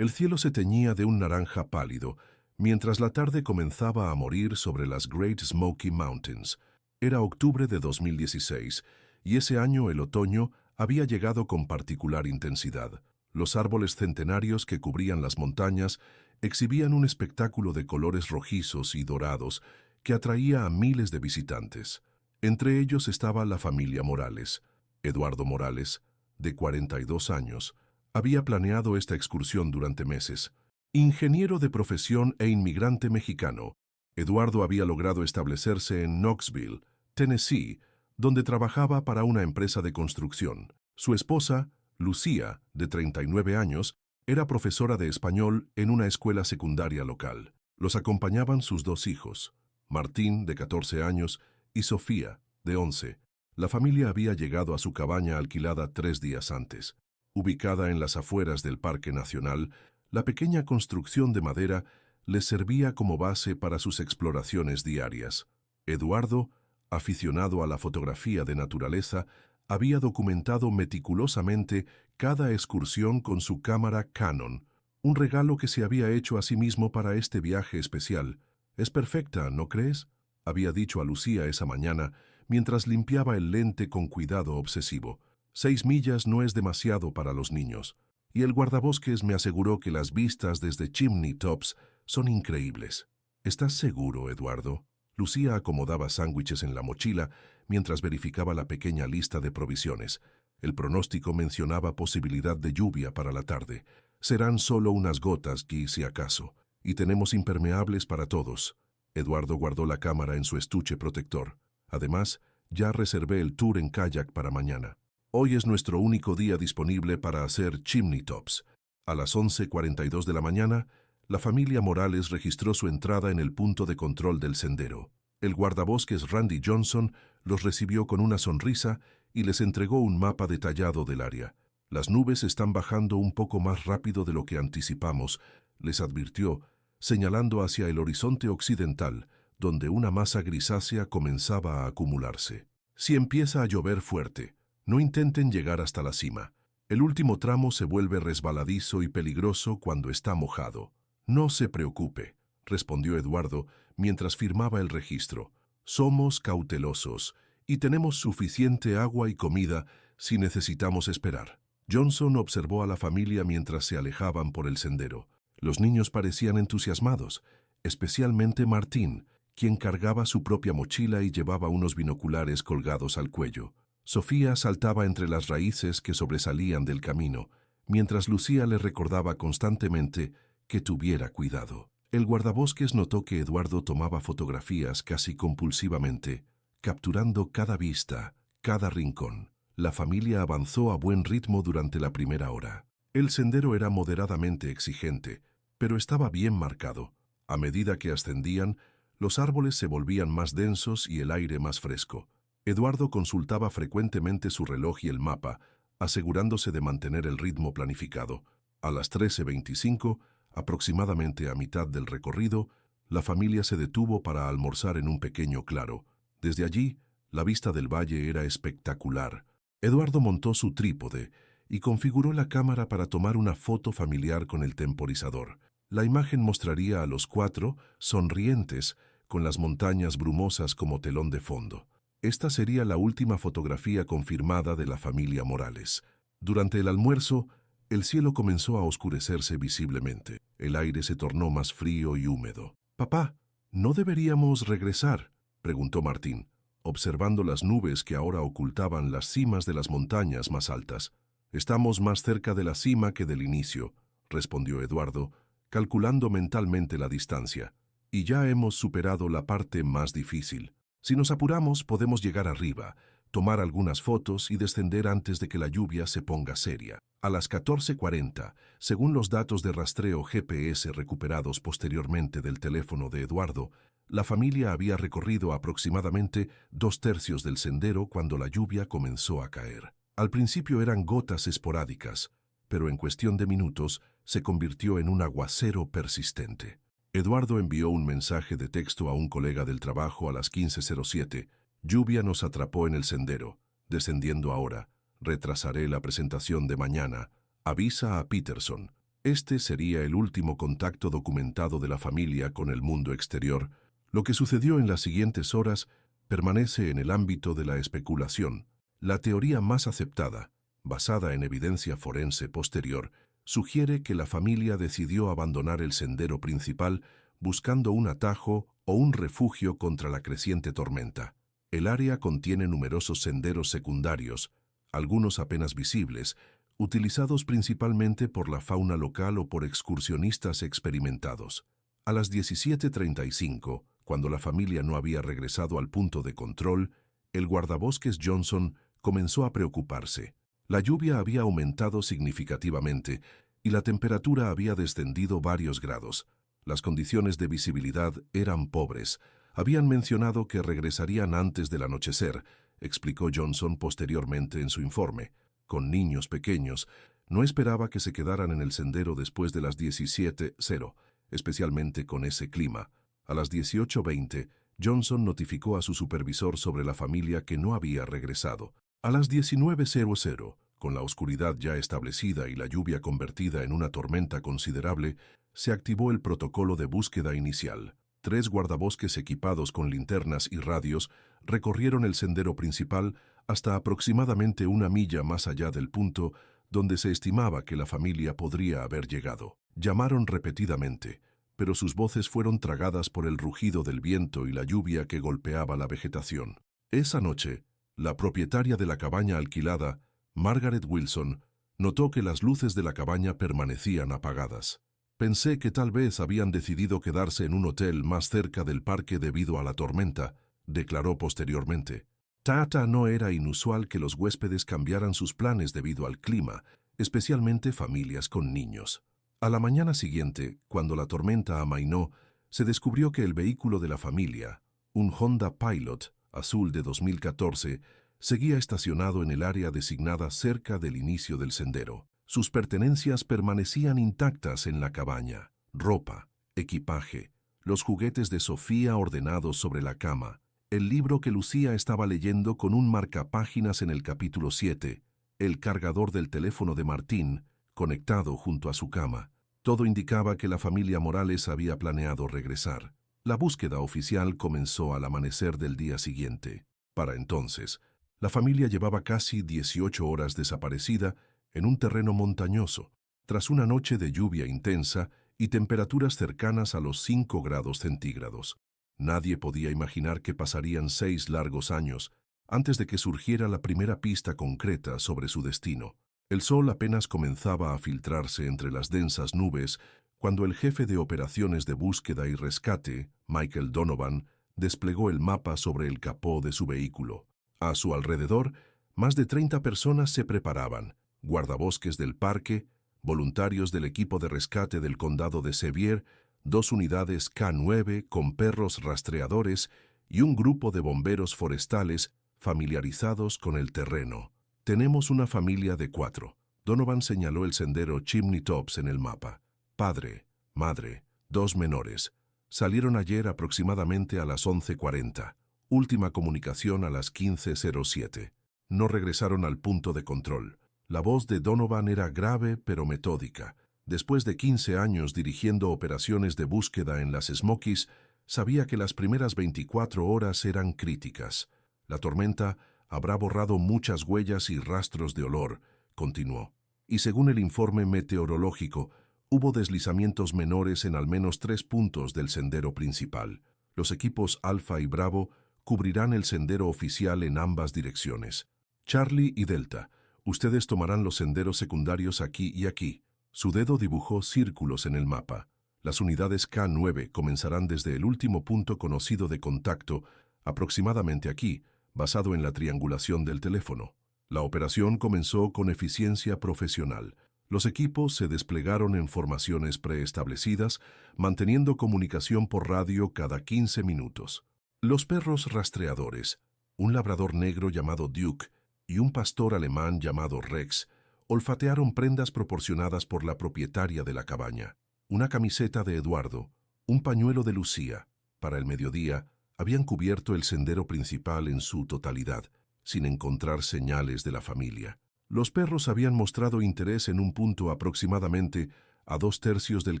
El cielo se teñía de un naranja pálido, mientras la tarde comenzaba a morir sobre las Great Smoky Mountains. Era octubre de 2016, y ese año el otoño había llegado con particular intensidad. Los árboles centenarios que cubrían las montañas exhibían un espectáculo de colores rojizos y dorados que atraía a miles de visitantes. Entre ellos estaba la familia Morales. Eduardo Morales, de 42 años, había planeado esta excursión durante meses. Ingeniero de profesión e inmigrante mexicano, Eduardo había logrado establecerse en Knoxville, Tennessee, donde trabajaba para una empresa de construcción. Su esposa, Lucía, de 39 años, era profesora de español en una escuela secundaria local. Los acompañaban sus dos hijos, Martín, de 14 años, y Sofía, de 11. La familia había llegado a su cabaña alquilada 3 días antes. Ubicada en las afueras del Parque Nacional, la pequeña construcción de madera les servía como base para sus exploraciones diarias. Eduardo, aficionado a la fotografía de naturaleza, había documentado meticulosamente cada excursión con su cámara Canon, un regalo que se había hecho a sí mismo para este viaje especial. «Es perfecta, ¿no crees?», había dicho a Lucía esa mañana, mientras limpiaba el lente con cuidado obsesivo. 6 millas no es demasiado para los niños. Y el guardabosques me aseguró que las vistas desde Chimney Tops son increíbles. ¿Estás seguro, Eduardo? Lucía acomodaba sándwiches en la mochila mientras verificaba la pequeña lista de provisiones. El pronóstico mencionaba posibilidad de lluvia para la tarde. Serán solo unas gotas, Guy, si acaso. Y tenemos impermeables para todos. Eduardo guardó la cámara en su estuche protector. Además, ya reservé el tour en kayak para mañana. Hoy es nuestro único día disponible para hacer Chimney Tops. A las 11:42 de la mañana, la familia Morales registró su entrada en el punto de control del sendero. El guardabosques Randy Johnson los recibió con una sonrisa y les entregó un mapa detallado del área. Las nubes están bajando un poco más rápido de lo que anticipamos, les advirtió, señalando hacia el horizonte occidental, donde una masa grisácea comenzaba a acumularse. Si empieza a llover fuerte, no intenten llegar hasta la cima. El último tramo se vuelve resbaladizo y peligroso cuando está mojado. No se preocupe, respondió Eduardo mientras firmaba el registro. Somos cautelosos y tenemos suficiente agua y comida si necesitamos esperar. Johnson observó a la familia mientras se alejaban por el sendero. Los niños parecían entusiasmados, especialmente Martín, quien cargaba su propia mochila y llevaba unos binoculares colgados al cuello. Sofía saltaba entre las raíces que sobresalían del camino, mientras Lucía le recordaba constantemente que tuviera cuidado. El guardabosques notó que Eduardo tomaba fotografías casi compulsivamente, capturando cada vista, cada rincón. La familia avanzó a buen ritmo durante la primera hora. El sendero era moderadamente exigente, pero estaba bien marcado. A medida que ascendían, los árboles se volvían más densos y el aire más fresco. Eduardo consultaba frecuentemente su reloj y el mapa, asegurándose de mantener el ritmo planificado. A las 13:25, aproximadamente a mitad del recorrido, la familia se detuvo para almorzar en un pequeño claro. Desde allí, la vista del valle era espectacular. Eduardo montó su trípode y configuró la cámara para tomar una foto familiar con el temporizador. La imagen mostraría a los 4 sonrientes, con las montañas brumosas como telón de fondo. Esta sería la última fotografía confirmada de la familia Morales. Durante el almuerzo, el cielo comenzó a oscurecerse visiblemente. El aire se tornó más frío y húmedo. «Papá, ¿no deberíamos regresar?», preguntó Martín, observando las nubes que ahora ocultaban las cimas de las montañas más altas. «Estamos más cerca de la cima que del inicio», respondió Eduardo, calculando mentalmente la distancia. «Y ya hemos superado la parte más difícil. Si nos apuramos, podemos llegar arriba, tomar algunas fotos y descender antes de que la lluvia se ponga seria». A las 14:40, según los datos de rastreo GPS recuperados posteriormente del teléfono de Eduardo, la familia había recorrido aproximadamente 2/3 del sendero cuando la lluvia comenzó a caer. Al principio eran gotas esporádicas, pero en cuestión de minutos se convirtió en un aguacero persistente. Eduardo envió un mensaje de texto a un colega del trabajo a las 15:07. «Lluvia nos atrapó en el sendero. Descendiendo ahora. Retrasaré la presentación de mañana. Avisa a Peterson». Este sería el último contacto documentado de la familia con el mundo exterior. Lo que sucedió en las siguientes horas permanece en el ámbito de la especulación. La teoría más aceptada, basada en evidencia forense posterior, sugiere que la familia decidió abandonar el sendero principal buscando un atajo o un refugio contra la creciente tormenta. El área contiene numerosos senderos secundarios, algunos apenas visibles, utilizados principalmente por la fauna local o por excursionistas experimentados. A las 17:35, cuando la familia no había regresado al punto de control, el guardabosques Johnson comenzó a preocuparse. La lluvia había aumentado significativamente y la temperatura había descendido varios grados. Las condiciones de visibilidad eran pobres. Habían mencionado que regresarían antes del anochecer, explicó Johnson posteriormente en su informe. Con niños pequeños, no esperaba que se quedaran en el sendero después de las 17:00, especialmente con ese clima. A las 18:20, Johnson notificó a su supervisor sobre la familia que no había regresado. A las 19:00, con la oscuridad ya establecida y la lluvia convertida en una tormenta considerable, se activó el protocolo de búsqueda inicial. 3 guardabosques equipados con linternas y radios recorrieron el sendero principal hasta aproximadamente 1 milla más allá del punto donde se estimaba que la familia podría haber llegado. Llamaron repetidamente, pero sus voces fueron tragadas por el rugido del viento y la lluvia que golpeaba la vegetación. Esa noche, la propietaria de la cabaña alquilada, Margaret Wilson, notó que las luces de la cabaña permanecían apagadas. Pensé que tal vez habían decidido quedarse en un hotel más cerca del parque debido a la tormenta, declaró posteriormente. Tata no era inusual que los huéspedes cambiaran sus planes debido al clima, especialmente familias con niños. A la mañana siguiente, cuando la tormenta amainó, se descubrió que el vehículo de la familia, un Honda Pilot azul de 2014, seguía estacionado en el área designada cerca del inicio del sendero. Sus pertenencias permanecían intactas en la cabaña: ropa, equipaje, los juguetes de Sofía ordenados sobre la cama, el libro que Lucía estaba leyendo con un marcapáginas en el capítulo 7, el cargador del teléfono de Martín, conectado junto a su cama. Todo indicaba que la familia Morales había planeado regresar. La búsqueda oficial comenzó al amanecer del día siguiente. Para entonces, la familia llevaba casi 18 horas desaparecida en un terreno montañoso, tras una noche de lluvia intensa y temperaturas cercanas a los 5 grados centígrados. Nadie podía imaginar que pasarían 6 largos años antes de que surgiera la primera pista concreta sobre su destino. El sol apenas comenzaba a filtrarse entre las densas nubes cuando el jefe de operaciones de búsqueda y rescate, Michael Donovan, desplegó el mapa sobre el capó de su vehículo. A su alrededor, más de 30 personas se preparaban: guardabosques del parque, voluntarios del equipo de rescate del condado de Sevier, 2 unidades K9 con perros rastreadores y un grupo de bomberos forestales familiarizados con el terreno. Tenemos una familia de 4. Donovan señaló el sendero Chimney Tops en el mapa. Padre, madre, 2 menores. Salieron ayer aproximadamente a las 11:40. Última comunicación a las 15:07. No regresaron al punto de control. La voz de Donovan era grave pero metódica. Después de 15 años dirigiendo operaciones de búsqueda en las Smokies, sabía que las primeras 24 horas eran críticas. La tormenta habrá borrado muchas huellas y rastros de olor, continuó. Y según el informe meteorológico, hubo deslizamientos menores en al menos 3 puntos del sendero principal. Los equipos Alfa y Bravo cubrirán el sendero oficial en ambas direcciones. Charlie y Delta, ustedes tomarán los senderos secundarios aquí y aquí. Su dedo dibujó círculos en el mapa. Las unidades K9 comenzarán desde el último punto conocido de contacto, aproximadamente aquí, basado en la triangulación del teléfono. La operación comenzó con eficiencia profesional. Los equipos se desplegaron en formaciones preestablecidas, manteniendo comunicación por radio cada 15 minutos. Los perros rastreadores, un labrador negro llamado Duke y un pastor alemán llamado Rex, olfatearon prendas proporcionadas por la propietaria de la cabaña. Una camiseta de Eduardo, un pañuelo de Lucía. Para el mediodía, habían cubierto el sendero principal en su totalidad, sin encontrar señales de la familia. Los perros habían mostrado interés en un punto aproximadamente a 2/3 del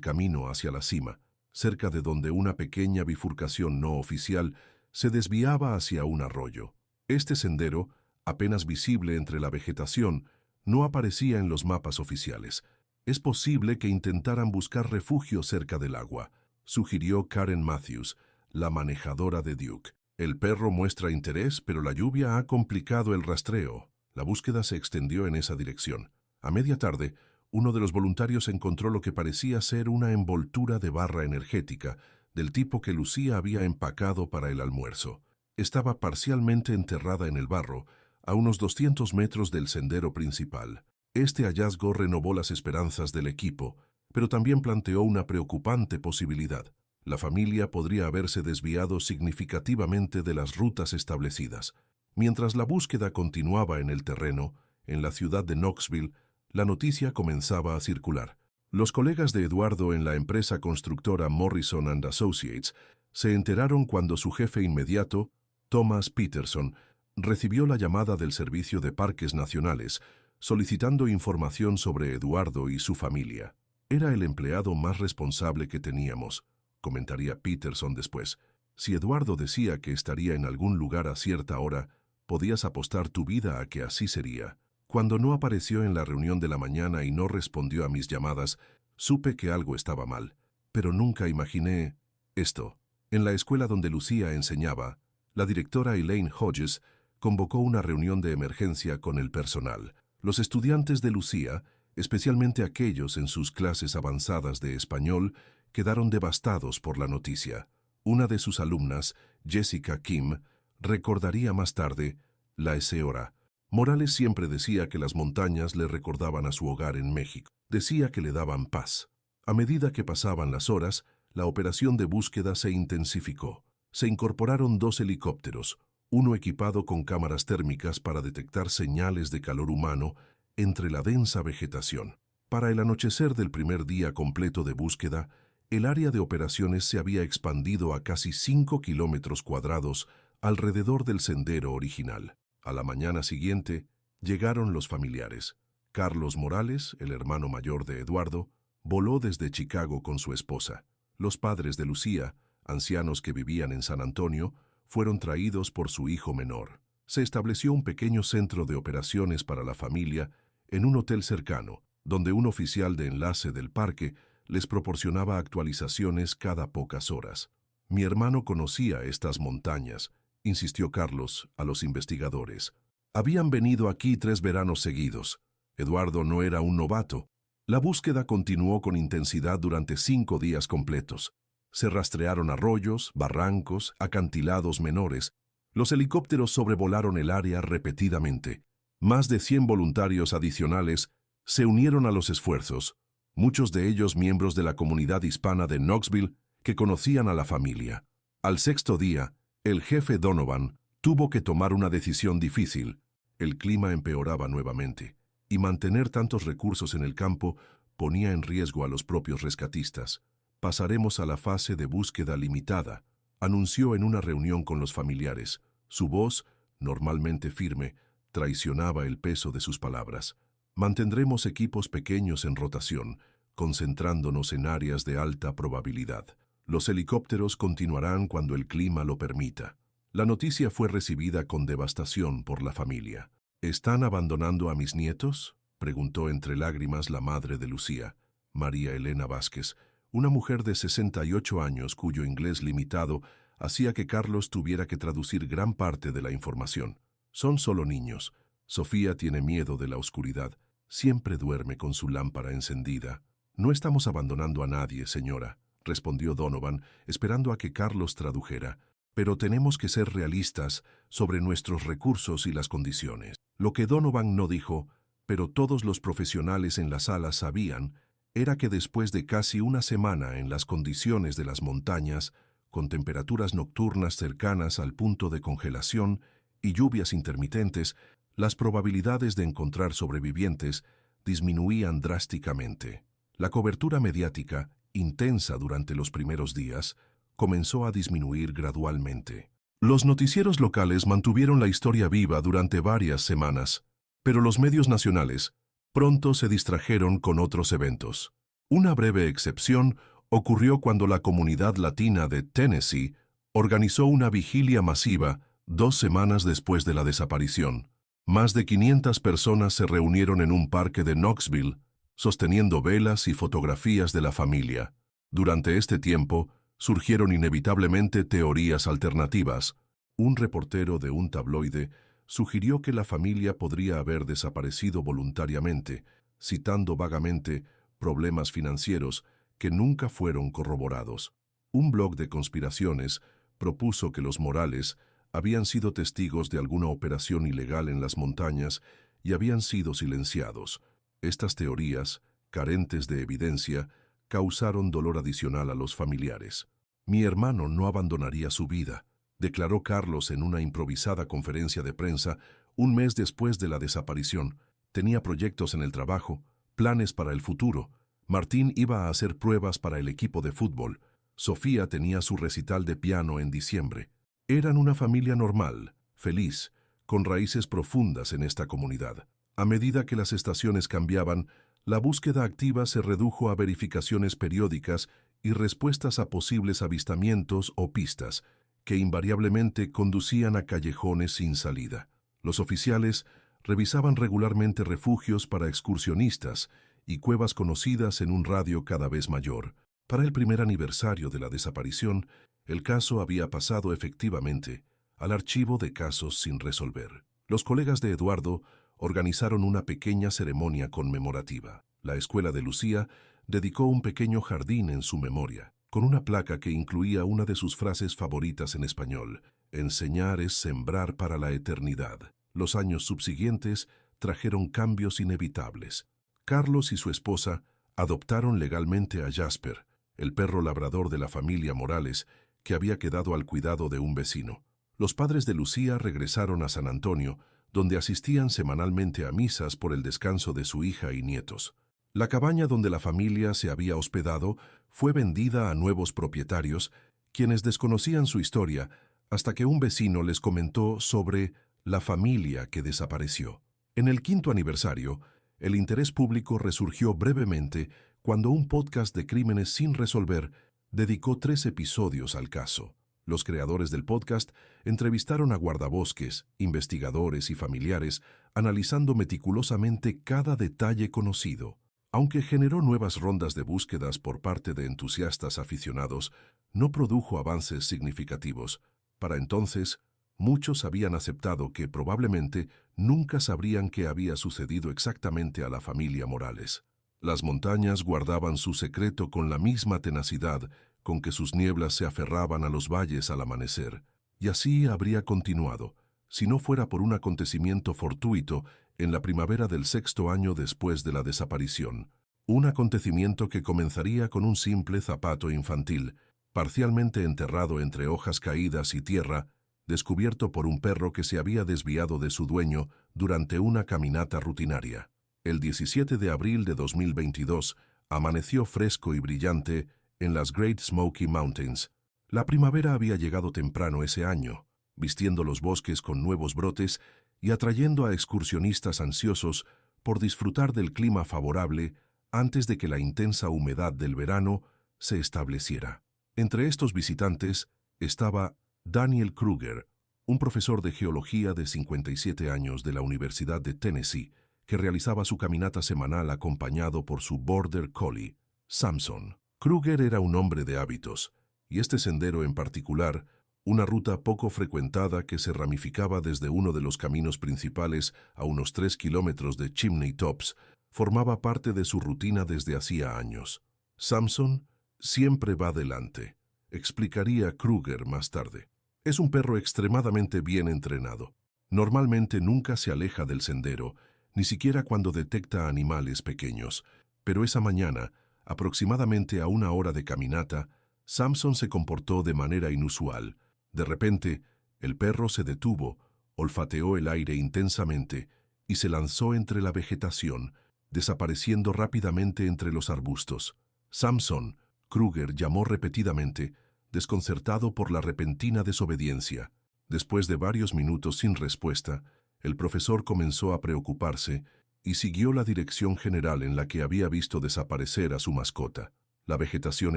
camino hacia la cima, cerca de donde una pequeña bifurcación no oficial se desviaba hacia un arroyo. Este sendero, apenas visible entre la vegetación, no aparecía en los mapas oficiales. Es posible que intentaran buscar refugio cerca del agua, sugirió Karen Matthews, la manejadora de Duke. El perro muestra interés, pero la lluvia ha complicado el rastreo. La búsqueda se extendió en esa dirección. A media tarde, uno de los voluntarios encontró lo que parecía ser una envoltura de barra energética, del tipo que Lucía había empacado para el almuerzo. Estaba parcialmente enterrada en el barro, a unos 200 metros del sendero principal. Este hallazgo renovó las esperanzas del equipo, pero también planteó una preocupante posibilidad. La familia podría haberse desviado significativamente de las rutas establecidas. Mientras la búsqueda continuaba en el terreno, en la ciudad de Knoxville, la noticia comenzaba a circular. Los colegas de Eduardo en la empresa constructora Morrison & Associates se enteraron cuando su jefe inmediato, Thomas Peterson, recibió la llamada del Servicio de Parques Nacionales, solicitando información sobre Eduardo y su familia. Era el empleado más responsable que teníamos, comentaría Peterson después. Si Eduardo decía que estaría en algún lugar a cierta hora, podías apostar tu vida a que así sería. Cuando no apareció en la reunión de la mañana y no respondió a mis llamadas, supe que algo estaba mal, pero nunca imaginé esto. En la escuela donde Lucía enseñaba, la directora Elaine Hodges convocó una reunión de emergencia con el personal. Los estudiantes de Lucía, especialmente aquellos en sus clases avanzadas de español, quedaron devastados por la noticia. Una de sus alumnas, Jessica Kim, recordaría más tarde la esa hora. Morales siempre decía que las montañas le recordaban a su hogar en México. Decía que le daban paz. A medida que pasaban las horas, la operación de búsqueda se intensificó. Se incorporaron 2 helicópteros, uno equipado con cámaras térmicas para detectar señales de calor humano entre la densa vegetación. Para el anochecer del primer día completo de búsqueda, el área de operaciones se había expandido a casi 5 kilómetros cuadrados alrededor del sendero original. A la mañana siguiente, llegaron los familiares. Carlos Morales, el hermano mayor de Eduardo, voló desde Chicago con su esposa. Los padres de Lucía, ancianos que vivían en San Antonio, fueron traídos por su hijo menor. Se estableció un pequeño centro de operaciones para la familia en un hotel cercano, donde un oficial de enlace del parque les proporcionaba actualizaciones cada pocas horas. Mi hermano conocía estas montañas, insistió Carlos a los investigadores. Habían venido aquí 3 veranos seguidos. Eduardo no era un novato. La búsqueda continuó con intensidad durante 5 días completos. Se rastrearon arroyos, barrancos, acantilados menores. Los helicópteros sobrevolaron el área repetidamente. Más de 100 voluntarios adicionales se unieron a los esfuerzos, muchos de ellos miembros de la comunidad hispana de Knoxville que conocían a la familia. Al 6.º día, el jefe Donovan tuvo que tomar una decisión difícil. El clima empeoraba nuevamente, y mantener tantos recursos en el campo ponía en riesgo a los propios rescatistas. Pasaremos a la fase de búsqueda limitada, anunció en una reunión con los familiares. Su voz, normalmente firme, traicionaba el peso de sus palabras. Mantendremos equipos pequeños en rotación, concentrándonos en áreas de alta probabilidad. Los helicópteros continuarán cuando el clima lo permita. La noticia fue recibida con devastación por la familia. ¿Están abandonando a mis nietos?, preguntó entre lágrimas la madre de Lucía, María Elena Vázquez, una mujer de 68 años cuyo inglés limitado hacía que Carlos tuviera que traducir gran parte de la información. Son solo niños. Sofía tiene miedo de la oscuridad. Siempre duerme con su lámpara encendida. No estamos abandonando a nadie, señora, respondió Donovan, esperando a que Carlos tradujera. Pero tenemos que ser realistas sobre nuestros recursos y las condiciones. Lo que Donovan no dijo, pero todos los profesionales en la sala sabían, era que después de casi una semana en las condiciones de las montañas, con temperaturas nocturnas cercanas al punto de congelación y lluvias intermitentes, las probabilidades de encontrar sobrevivientes disminuían drásticamente. La cobertura mediática, intensa durante los primeros días, comenzó a disminuir gradualmente. Los noticieros locales mantuvieron la historia viva durante varias semanas, pero los medios nacionales pronto se distrajeron con otros eventos. Una breve excepción ocurrió cuando la comunidad latina de Tennessee organizó una vigilia masiva 2 semanas después de la desaparición. Más de 500 personas se reunieron en un parque de Knoxville, sosteniendo velas y fotografías de la familia. Durante este tiempo, surgieron inevitablemente teorías alternativas. Un reportero de un tabloide sugirió que la familia podría haber desaparecido voluntariamente, citando vagamente problemas financieros que nunca fueron corroborados. Un blog de conspiraciones propuso que los Morales habían sido testigos de alguna operación ilegal en las montañas y habían sido silenciados. Estas teorías, carentes de evidencia, causaron dolor adicional a los familiares. Mi hermano no abandonaría su vida, declaró Carlos en una improvisada conferencia de prensa un mes después de la desaparición. Tenía proyectos en el trabajo, planes para el futuro. Martín iba a hacer pruebas para el equipo de fútbol. Sofía tenía su recital de piano en diciembre. Eran una familia normal, feliz, con raíces profundas en esta comunidad. A medida que las estaciones cambiaban, la búsqueda activa se redujo a verificaciones periódicas y respuestas a posibles avistamientos o pistas, que invariablemente conducían a callejones sin salida. Los oficiales revisaban regularmente refugios para excursionistas y cuevas conocidas en un radio cada vez mayor. Para el primer aniversario de la desaparición, el caso había pasado efectivamente al archivo de casos sin resolver. Los colegas de Eduardo organizaron una pequeña ceremonia conmemorativa. La escuela de Lucía dedicó un pequeño jardín en su memoria, con una placa que incluía una de sus frases favoritas en español: enseñar es sembrar para la eternidad. Los años subsiguientes trajeron cambios inevitables. Carlos y su esposa adoptaron legalmente a Jasper, el perro labrador de la familia Morales, que había quedado al cuidado de un vecino. Los padres de Lucía regresaron a San Antonio, donde asistían semanalmente a misas por el descanso de su hija y nietos. La cabaña donde la familia se había hospedado fue vendida a nuevos propietarios, quienes desconocían su historia hasta que un vecino les comentó sobre la familia que desapareció. En el 5º aniversario, el interés público resurgió brevemente cuando un podcast de crímenes sin resolver dedicó 3 episodios al caso. Los creadores del podcast entrevistaron a guardabosques, investigadores y familiares, analizando meticulosamente cada detalle conocido. Aunque generó nuevas rondas de búsquedas por parte de entusiastas aficionados, no produjo avances significativos. Para entonces, muchos habían aceptado que probablemente nunca sabrían qué había sucedido exactamente a la familia Morales. Las montañas guardaban su secreto con la misma tenacidad con que sus nieblas se aferraban a los valles al amanecer, y así habría continuado, si no fuera por un acontecimiento fortuito en la primavera del 6º año después de la desaparición. Un acontecimiento que comenzaría con un simple zapato infantil, parcialmente enterrado entre hojas caídas y tierra, descubierto por un perro que se había desviado de su dueño durante una caminata rutinaria. El 17 de abril de 2022 amaneció fresco y brillante en las Great Smoky Mountains. La primavera había llegado temprano ese año, vistiendo los bosques con nuevos brotes y atrayendo a excursionistas ansiosos por disfrutar del clima favorable antes de que la intensa humedad del verano se estableciera. Entre estos visitantes estaba Daniel Kruger, un profesor de geología de 57 años de la Universidad de Tennessee, que realizaba su caminata semanal acompañado por su Border Collie, Samson. Kruger era un hombre de hábitos, y este sendero en particular, una ruta poco frecuentada que se ramificaba desde uno de los caminos principales a unos 3 kilómetros de Chimney Tops, formaba parte de su rutina desde hacía años. Samson siempre va delante, explicaría Kruger más tarde. Es un perro extremadamente bien entrenado. Normalmente nunca se aleja del sendero, ni siquiera cuando detecta animales pequeños, pero esa mañana, aproximadamente a 1 hora de caminata, Samson se comportó de manera inusual. De repente, el perro se detuvo, olfateó el aire intensamente y se lanzó entre la vegetación, desapareciendo rápidamente entre los arbustos. Samson, Kruger llamó repetidamente, desconcertado por la repentina desobediencia. Después de varios minutos sin respuesta, el profesor comenzó a preocuparse y siguió la dirección general en la que había visto desaparecer a su mascota. La vegetación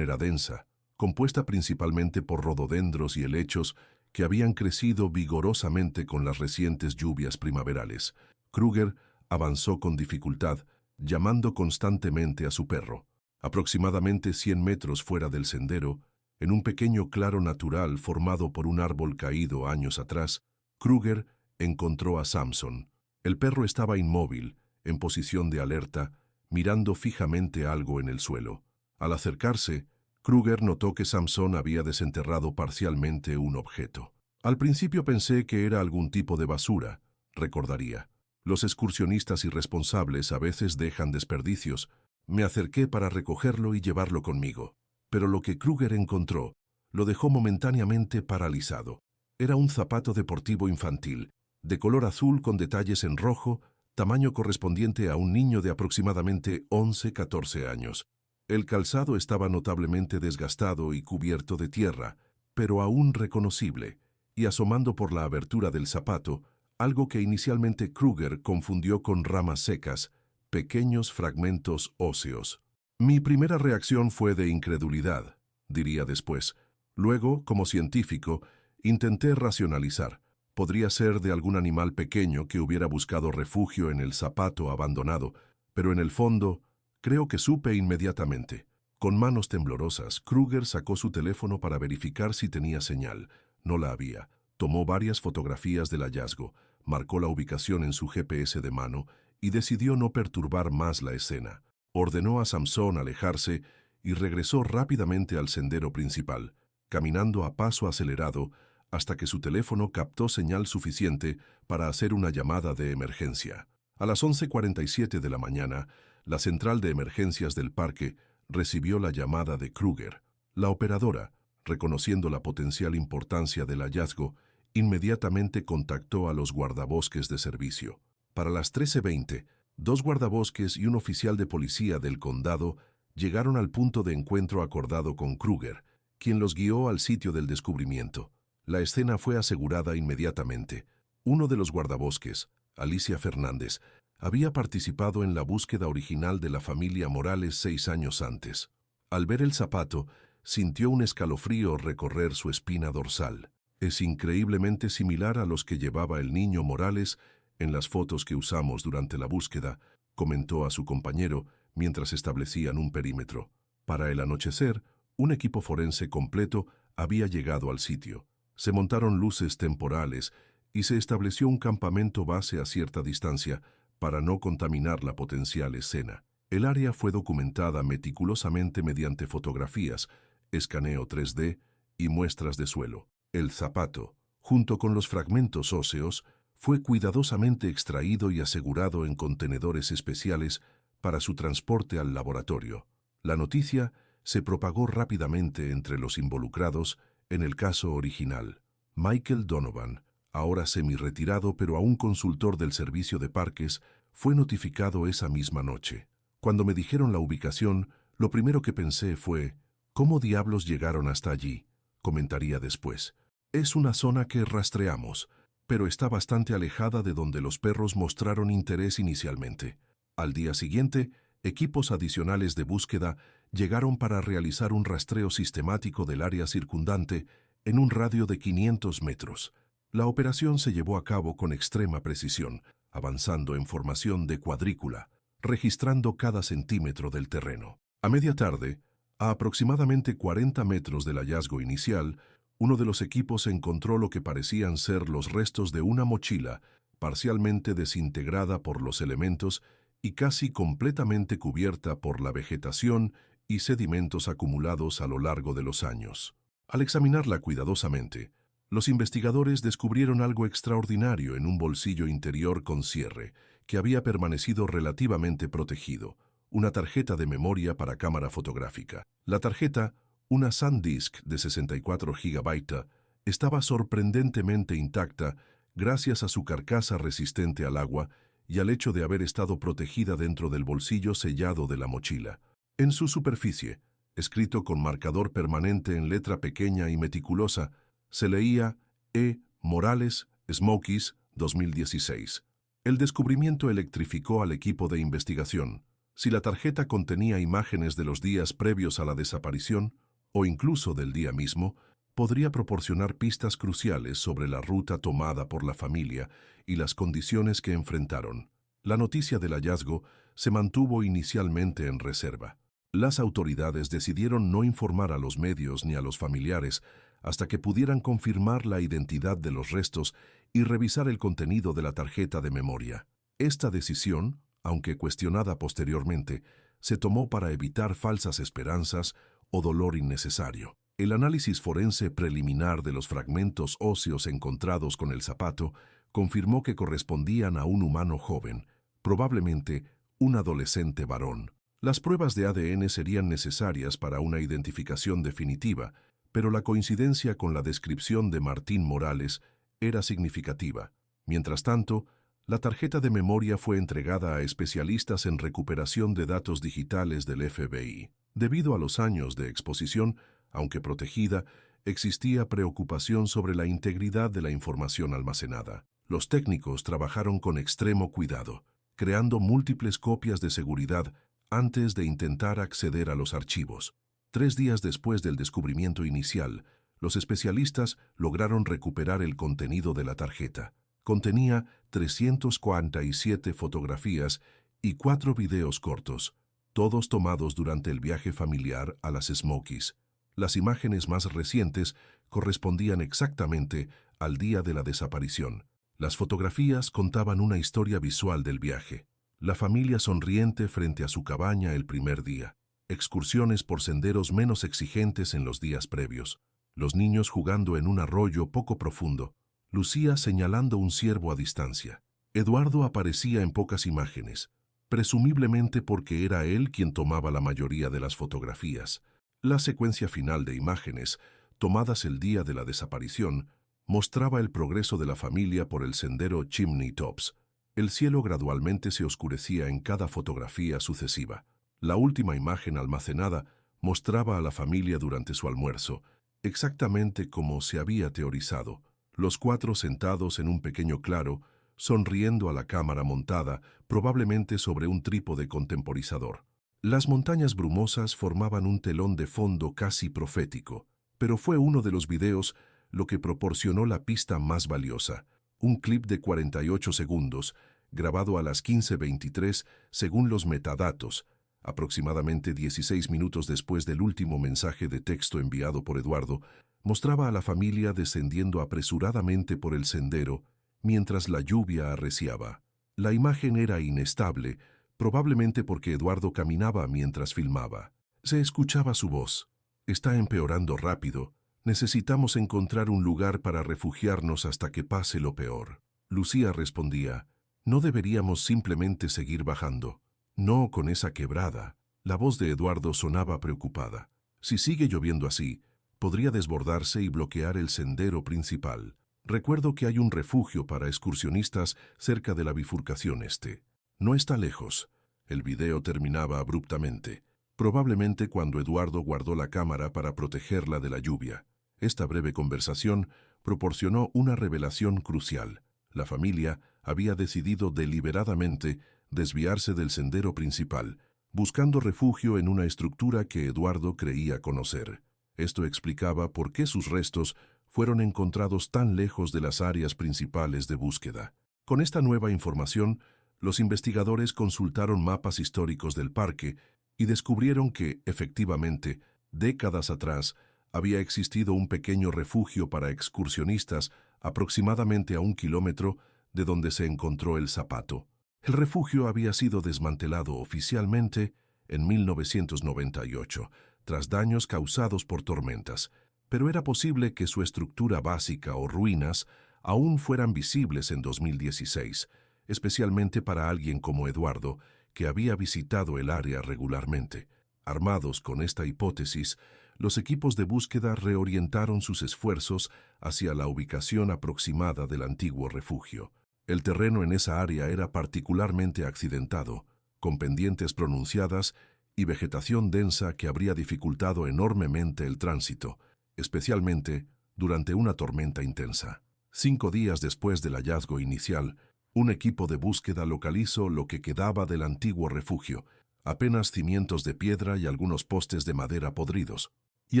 era densa, compuesta principalmente por rododendros y helechos que habían crecido vigorosamente con las recientes lluvias primaverales. Kruger avanzó con dificultad, llamando constantemente a su perro. Aproximadamente 100 metros fuera del sendero, en un pequeño claro natural formado por un árbol caído años atrás, Kruger encontró a Samson. El perro estaba inmóvil, en posición de alerta, mirando fijamente algo en el suelo. Al acercarse, Kruger notó que Samson había desenterrado parcialmente un objeto. Al principio pensé que era algún tipo de basura, recordaría. Los excursionistas irresponsables a veces dejan desperdicios. Me acerqué para recogerlo y llevarlo conmigo. Pero lo que Kruger encontró lo dejó momentáneamente paralizado. Era un zapato deportivo infantil, de color azul con detalles en rojo, tamaño correspondiente a un niño de aproximadamente 11-14 años. El calzado estaba notablemente desgastado y cubierto de tierra, pero aún reconocible, y asomando por la abertura del zapato, algo que inicialmente Kruger confundió con ramas secas, pequeños fragmentos óseos. Mi primera reacción fue de incredulidad, diría después. Luego, como científico, intenté racionalizar. Podría ser de algún animal pequeño que hubiera buscado refugio en el zapato abandonado, pero en el fondo, creo que supe inmediatamente. Con manos temblorosas, Kruger sacó su teléfono para verificar si tenía señal. No la había. Tomó varias fotografías del hallazgo, marcó la ubicación en su GPS de mano y decidió no perturbar más la escena. Ordenó a Samson alejarse y regresó rápidamente al sendero principal, caminando a paso acelerado hasta que su teléfono captó señal suficiente para hacer una llamada de emergencia. A las 11:47 de la mañana, la central de emergencias del parque recibió la llamada de Kruger. La operadora, reconociendo la potencial importancia del hallazgo, inmediatamente contactó a los guardabosques de servicio. Para las 13:20, 2 guardabosques y un oficial de policía del condado llegaron al punto de encuentro acordado con Kruger, quien los guió al sitio del descubrimiento. La escena fue asegurada inmediatamente. Uno de los guardabosques, Alicia Fernández, había participado en la búsqueda original de la familia Morales 6 años antes. Al ver el zapato, sintió un escalofrío recorrer su espina dorsal. Es increíblemente similar a los que llevaba el niño Morales en las fotos que usamos durante la búsqueda, comentó a su compañero mientras establecían un perímetro. Para el anochecer, un equipo forense completo había llegado al sitio. Se montaron luces temporales y se estableció un campamento base a cierta distancia para no contaminar la potencial escena. El área fue documentada meticulosamente mediante fotografías, escaneo 3D y muestras de suelo. El zapato, junto con los fragmentos óseos, fue cuidadosamente extraído y asegurado en contenedores especiales para su transporte al laboratorio. La noticia se propagó rápidamente entre los involucrados en el caso original. Michael Donovan, ahora semi-retirado pero aún consultor del servicio de parques, fue notificado esa misma noche. Cuando me dijeron la ubicación, lo primero que pensé fue, ¿cómo diablos llegaron hasta allí?, comentaría después. Es una zona que rastreamos, pero está bastante alejada de donde los perros mostraron interés inicialmente. Al día siguiente, equipos adicionales de búsqueda llegaron para realizar un rastreo sistemático del área circundante en un radio de 500 metros. La operación se llevó a cabo con extrema precisión, avanzando en formación de cuadrícula, registrando cada centímetro del terreno. A media tarde, a aproximadamente 40 metros del hallazgo inicial, uno de los equipos encontró lo que parecían ser los restos de una mochila, parcialmente desintegrada por los elementos y casi completamente cubierta por la vegetación y sedimentos acumulados a lo largo de los años. Al examinarla cuidadosamente, los investigadores descubrieron algo extraordinario en un bolsillo interior con cierre, que había permanecido relativamente protegido, una tarjeta de memoria para cámara fotográfica. La tarjeta, una SanDisk de 64 GB, estaba sorprendentemente intacta gracias a su carcasa resistente al agua y al hecho de haber estado protegida dentro del bolsillo sellado de la mochila. En su superficie, escrito con marcador permanente en letra pequeña y meticulosa, se leía E. Morales, Smokies, 2016. El descubrimiento electrificó al equipo de investigación. Si la tarjeta contenía imágenes de los días previos a la desaparición, o incluso del día mismo, podría proporcionar pistas cruciales sobre la ruta tomada por la familia y las condiciones que enfrentaron. La noticia del hallazgo se mantuvo inicialmente en reserva. Las autoridades decidieron no informar a los medios ni a los familiares hasta que pudieran confirmar la identidad de los restos y revisar el contenido de la tarjeta de memoria. Esta decisión, aunque cuestionada posteriormente, se tomó para evitar falsas esperanzas o dolor innecesario. El análisis forense preliminar de los fragmentos óseos encontrados con el zapato confirmó que correspondían a un humano joven, probablemente un adolescente varón. Las pruebas de ADN serían necesarias para una identificación definitiva, pero la coincidencia con la descripción de Martín Morales era significativa. Mientras tanto, la tarjeta de memoria fue entregada a especialistas en recuperación de datos digitales del FBI. Debido a los años de exposición, aunque protegida, existía preocupación sobre la integridad de la información almacenada. Los técnicos trabajaron con extremo cuidado, creando múltiples copias de seguridad antes de intentar acceder a los archivos. 3 días después del descubrimiento inicial, los especialistas lograron recuperar el contenido de la tarjeta. Contenía 347 fotografías y 4 videos cortos, todos tomados durante el viaje familiar a las Smokies. Las imágenes más recientes correspondían exactamente al día de la desaparición. Las fotografías contaban una historia visual del viaje. La familia sonriente frente a su cabaña el primer día. Excursiones por senderos menos exigentes en los días previos. Los niños jugando en un arroyo poco profundo. Lucía señalando un ciervo a distancia. Eduardo aparecía en pocas imágenes, presumiblemente porque era él quien tomaba la mayoría de las fotografías. La secuencia final de imágenes, tomadas el día de la desaparición, mostraba el progreso de la familia por el sendero Chimney Tops. El cielo gradualmente se oscurecía en cada fotografía sucesiva. La última imagen almacenada mostraba a la familia durante su almuerzo, exactamente como se había teorizado. Los 4 sentados en un pequeño claro, sonriendo a la cámara montada, probablemente sobre un trípode contemporizador. Las montañas brumosas formaban un telón de fondo casi profético, pero fue uno de los videos lo que proporcionó la pista más valiosa, un clip de 48 segundos, grabado a las 15:23 según los metadatos, aproximadamente 16 minutos después del último mensaje de texto enviado por Eduardo, mostraba a la familia descendiendo apresuradamente por el sendero mientras la lluvia arreciaba. La imagen era inestable, probablemente porque Eduardo caminaba mientras filmaba. Se escuchaba su voz. «Está empeorando rápido. Necesitamos encontrar un lugar para refugiarnos hasta que pase lo peor». Lucía respondía, «No deberíamos simplemente seguir bajando. No con esa quebrada». La voz de Eduardo sonaba preocupada. «Si sigue lloviendo así, podría desbordarse y bloquear el sendero principal. Recuerdo que hay un refugio para excursionistas cerca de la bifurcación este. No está lejos». El video terminaba abruptamente, probablemente cuando Eduardo guardó la cámara para protegerla de la lluvia. Esta breve conversación proporcionó una revelación crucial. La familia había decidido deliberadamente desviarse del sendero principal, buscando refugio en una estructura que Eduardo creía conocer. Esto explicaba por qué sus restos fueron encontrados tan lejos de las áreas principales de búsqueda. Con esta nueva información, los investigadores consultaron mapas históricos del parque y descubrieron que, efectivamente, décadas atrás, había existido un pequeño refugio para excursionistas aproximadamente a 1 kilómetro de donde se encontró el zapato. El refugio había sido desmantelado oficialmente en 1998, tras daños causados por tormentas, pero era posible que su estructura básica o ruinas aún fueran visibles en 2016, especialmente para alguien como Eduardo, que había visitado el área regularmente. Armados con esta hipótesis, los equipos de búsqueda reorientaron sus esfuerzos hacia la ubicación aproximada del antiguo refugio. El terreno en esa área era particularmente accidentado, con pendientes pronunciadas y vegetación densa que habría dificultado enormemente el tránsito, especialmente durante una tormenta intensa. 5 días después del hallazgo inicial, Un equipo de búsqueda localizó lo que quedaba del antiguo refugio, apenas cimientos de piedra y algunos postes de madera podridos. Y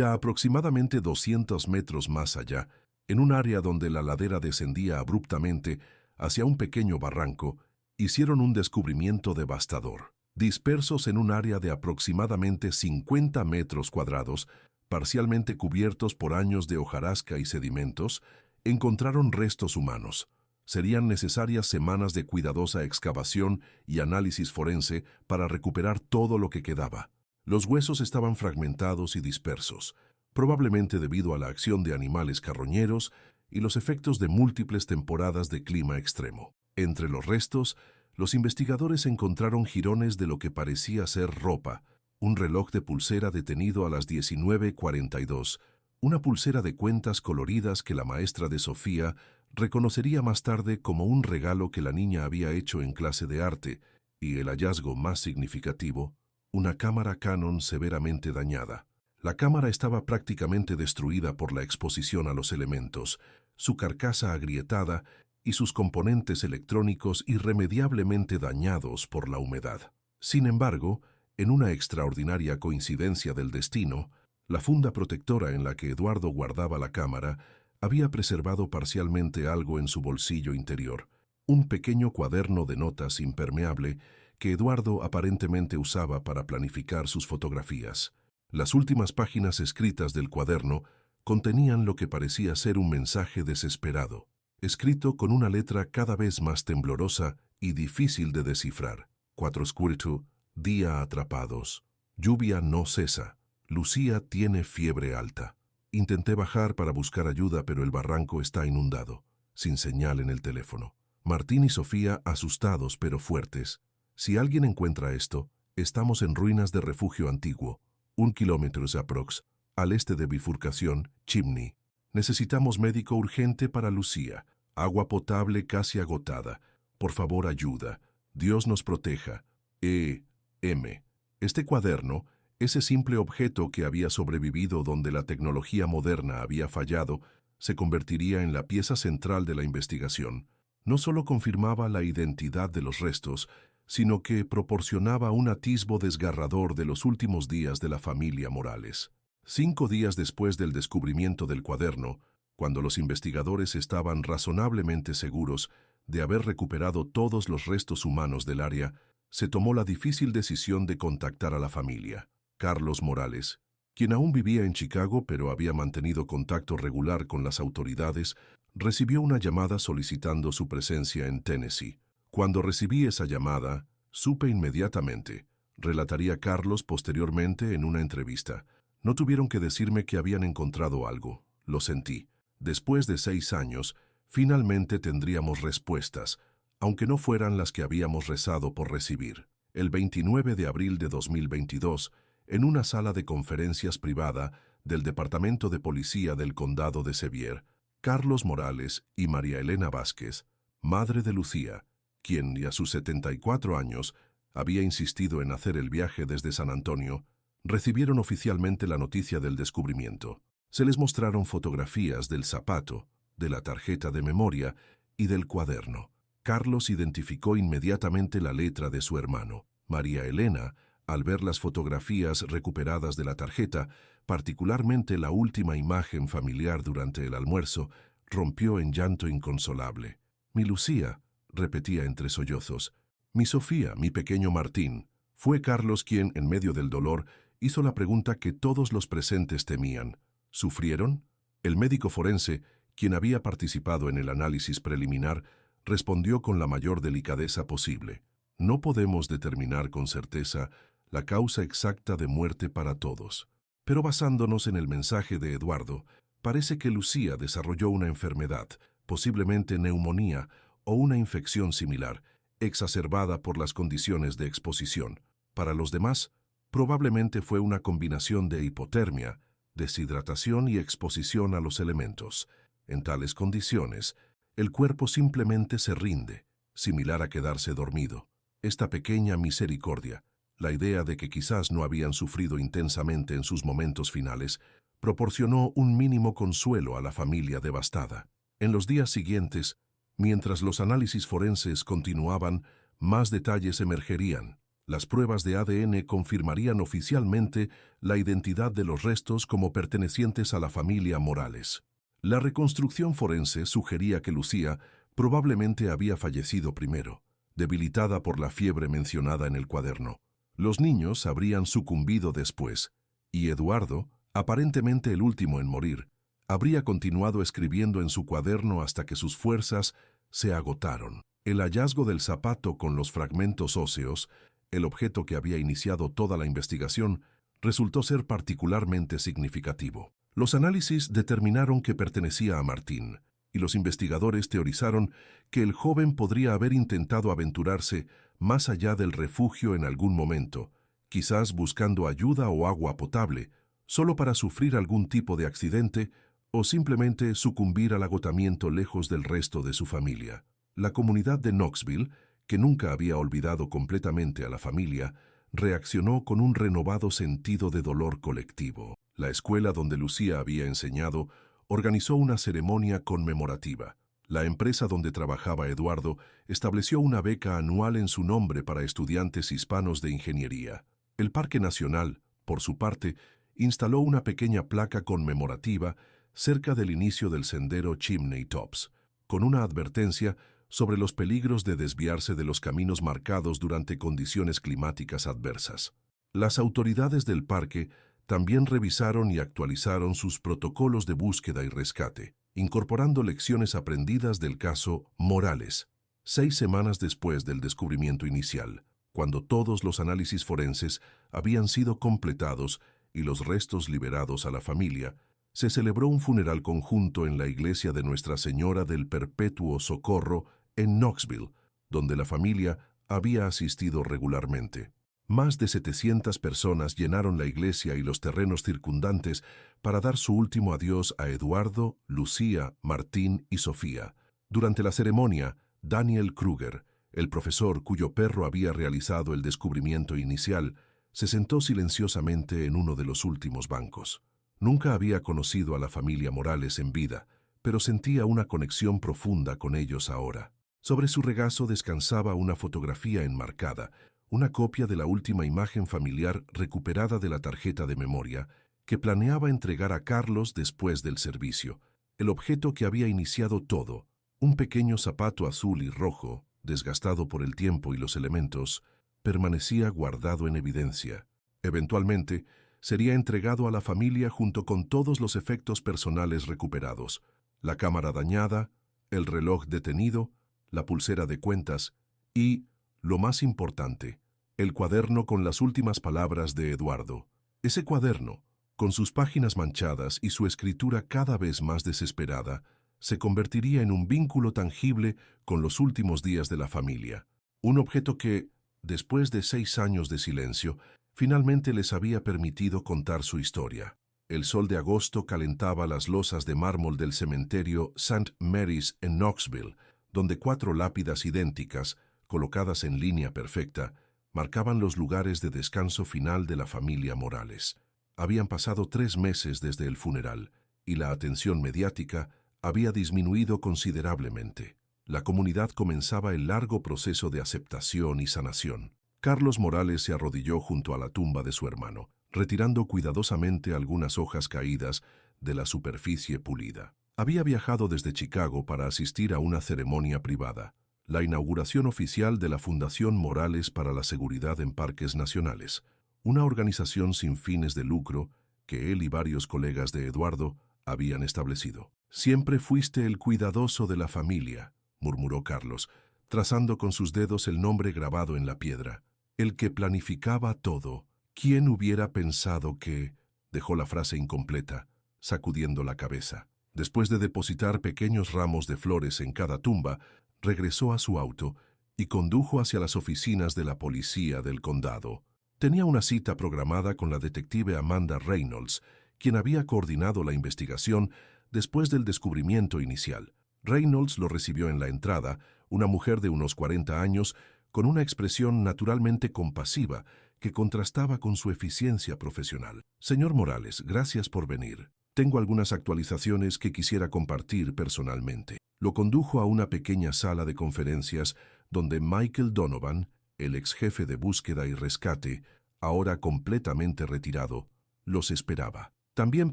a aproximadamente 200 metros más allá, en un área donde la ladera descendía abruptamente hacia un pequeño barranco, hicieron un descubrimiento devastador. Dispersos en un área de aproximadamente 50 metros cuadrados, parcialmente cubiertos por años de hojarasca y sedimentos, encontraron restos humanos. Serían necesarias semanas de cuidadosa excavación y análisis forense para recuperar todo lo que quedaba. Los huesos estaban fragmentados y dispersos, probablemente debido a la acción de animales carroñeros y los efectos de múltiples temporadas de clima extremo. Entre los restos, los investigadores encontraron jirones de lo que parecía ser ropa, un reloj de pulsera detenido a las 19:42, una pulsera de cuentas coloridas que la maestra de Sofía reconocería más tarde como un regalo que la niña había hecho en clase de arte, y el hallazgo más significativo, una cámara Canon severamente dañada. La cámara estaba prácticamente destruida por la exposición a los elementos, su carcasa agrietada y sus componentes electrónicos irremediablemente dañados por la humedad. Sin embargo, en una extraordinaria coincidencia del destino, la funda protectora en la que Eduardo guardaba la cámara había preservado parcialmente algo en su bolsillo interior, un pequeño cuaderno de notas impermeable que Eduardo aparentemente usaba para planificar sus fotografías. Las últimas páginas escritas del cuaderno contenían lo que parecía ser un mensaje desesperado, escrito con una letra cada vez más temblorosa y difícil de descifrar. 4:42, día atrapados. Lluvia no cesa. Lucía tiene fiebre alta. Intenté bajar para buscar ayuda, pero el barranco está inundado, sin señal en el teléfono. Martín y Sofía asustados pero fuertes. Si alguien encuentra esto, estamos en ruinas de refugio antiguo, 1 kilómetro aprox, al este de bifurcación, Chimney. Necesitamos médico urgente para Lucía. Agua potable casi agotada. Por favor, ayuda. Dios nos proteja. E.M. Este cuaderno, ese simple objeto que había sobrevivido donde la tecnología moderna había fallado, se convertiría en la pieza central de la investigación. No solo confirmaba la identidad de los restos, sino que proporcionaba un atisbo desgarrador de los últimos días de la familia Morales. 5 días después del descubrimiento del cuaderno, cuando los investigadores estaban razonablemente seguros de haber recuperado todos los restos humanos del área, se tomó la difícil decisión de contactar a la familia. Carlos Morales, quien aún vivía en Chicago pero había mantenido contacto regular con las autoridades, recibió una llamada solicitando su presencia en Tennessee. Cuando recibí esa llamada, supe inmediatamente, relataría Carlos posteriormente en una entrevista. No tuvieron que decirme que habían encontrado algo, lo sentí. Después de 6 años, finalmente tendríamos respuestas, aunque no fueran las que habíamos rezado por recibir. El 29 de abril de 2022, en una sala de conferencias privada del Departamento de Policía del Condado de Sevier, Carlos Morales y María Elena Vázquez, madre de Lucía, quien a sus 74 años había insistido en hacer el viaje desde San Antonio, recibieron oficialmente la noticia del descubrimiento. Se les mostraron fotografías del zapato, de la tarjeta de memoria y del cuaderno. Carlos identificó inmediatamente la letra de su hermano. María Elena, al ver las fotografías recuperadas de la tarjeta, particularmente la última imagen familiar durante el almuerzo, rompió en llanto inconsolable. «Mi Lucía», repetía entre sollozos. «Mi Sofía, mi pequeño Martín». Fue Carlos quien, en medio del dolor, hizo la pregunta que todos los presentes temían. ¿Sufrieron? El médico forense, quien había participado en el análisis preliminar, respondió con la mayor delicadeza posible. No podemos determinar con certeza la causa exacta de muerte para todos. Pero basándonos en el mensaje de Eduardo, parece que Lucía desarrolló una enfermedad, posiblemente neumonía o una infección similar, exacerbada por las condiciones de exposición. Para los demás, probablemente fue una combinación de hipotermia, deshidratación y exposición a los elementos. En tales condiciones, el cuerpo simplemente se rinde, similar a quedarse dormido. Esta pequeña misericordia, la idea de que quizás no habían sufrido intensamente en sus momentos finales, proporcionó un mínimo consuelo a la familia devastada. En los días siguientes, Mientras los análisis forenses continuaban, más detalles emergerían. Las pruebas de ADN confirmarían oficialmente la identidad de los restos como pertenecientes a la familia Morales. La reconstrucción forense sugería que Lucía probablemente había fallecido primero, debilitada por la fiebre mencionada en el cuaderno. Los niños habrían sucumbido después, y Eduardo, aparentemente el último en morir, habría continuado escribiendo en su cuaderno hasta que sus fuerzas se agotaron. El hallazgo del zapato con los fragmentos óseos, el objeto que había iniciado toda la investigación, resultó ser particularmente significativo. Los análisis determinaron que pertenecía a Martín, y los investigadores teorizaron que el joven podría haber intentado aventurarse más allá del refugio en algún momento, quizás buscando ayuda o agua potable, solo para sufrir algún tipo de accidente o simplemente sucumbir al agotamiento lejos del resto de su familia. La comunidad de Knoxville, que nunca había olvidado completamente a la familia, reaccionó con un renovado sentido de dolor colectivo. La escuela donde Lucía había enseñado organizó una ceremonia conmemorativa. La empresa donde trabajaba Eduardo estableció una beca anual en su nombre para estudiantes hispanos de ingeniería. El Parque Nacional, por su parte, instaló una pequeña placa conmemorativa cerca del inicio del sendero Chimney Tops, con una advertencia sobre los peligros de desviarse de los caminos marcados durante condiciones climáticas adversas. Las autoridades del parque también revisaron y actualizaron sus protocolos de búsqueda y rescate, incorporando lecciones aprendidas del caso Morales, 6 semanas después del descubrimiento inicial, cuando todos los análisis forenses habían sido completados y los restos liberados a la familia. Se celebró un funeral conjunto en la iglesia de Nuestra Señora del Perpetuo Socorro en Knoxville, donde la familia había asistido regularmente. Más de 700 personas llenaron la iglesia y los terrenos circundantes para dar su último adiós a Eduardo, Lucía, Martín y Sofía. Durante la ceremonia, Daniel Kruger, el profesor cuyo perro había realizado el descubrimiento inicial, se sentó silenciosamente en uno de los últimos bancos. Nunca había conocido a la familia Morales en vida, pero sentía una conexión profunda con ellos ahora. Sobre su regazo descansaba una fotografía enmarcada, una copia de la última imagen familiar recuperada de la tarjeta de memoria que planeaba entregar a Carlos después del servicio. El objeto que había iniciado todo, un pequeño zapato azul y rojo, desgastado por el tiempo y los elementos, permanecía guardado en evidencia. Eventualmente, sería entregado a la familia junto con todos los efectos personales recuperados: la cámara dañada, el reloj detenido, la pulsera de cuentas y, lo más importante, el cuaderno con las últimas palabras de Eduardo. Ese cuaderno, con sus páginas manchadas y su escritura cada vez más desesperada, se convertiría en un vínculo tangible con los últimos días de la familia. Un objeto que, después de 6 años de silencio, finalmente les había permitido contar su historia. El sol de agosto calentaba las losas de mármol del cementerio St. Mary's en Knoxville, donde 4 lápidas idénticas, colocadas en línea perfecta, marcaban los lugares de descanso final de la familia Morales. Habían pasado 3 meses desde el funeral, y la atención mediática había disminuido considerablemente. La comunidad comenzaba el largo proceso de aceptación y sanación. Carlos Morales se arrodilló junto a la tumba de su hermano, retirando cuidadosamente algunas hojas caídas de la superficie pulida. Había viajado desde Chicago para asistir a una ceremonia privada, la inauguración oficial de la Fundación Morales para la Seguridad en Parques Nacionales, una organización sin fines de lucro que él y varios colegas de Eduardo habían establecido. «Siempre fuiste el cuidadoso de la familia», murmuró Carlos, trazando con sus dedos el nombre grabado en la piedra. «El que planificaba todo. ¿Quién hubiera pensado que...?» Dejó la frase incompleta, sacudiendo la cabeza. Después de depositar pequeños ramos de flores en cada tumba, regresó a su auto y condujo hacia las oficinas de la policía del condado. Tenía una cita programada con la detective Amanda Reynolds, quien había coordinado la investigación después del descubrimiento inicial. Reynolds lo recibió en la entrada, una mujer de unos 40 años, con una expresión naturalmente compasiva que contrastaba con su eficiencia profesional. «Señor Morales, gracias por venir. Tengo algunas actualizaciones que quisiera compartir personalmente». Lo condujo a una pequeña sala de conferencias donde Michael Donovan, el ex jefe de búsqueda y rescate, ahora completamente retirado, los esperaba. También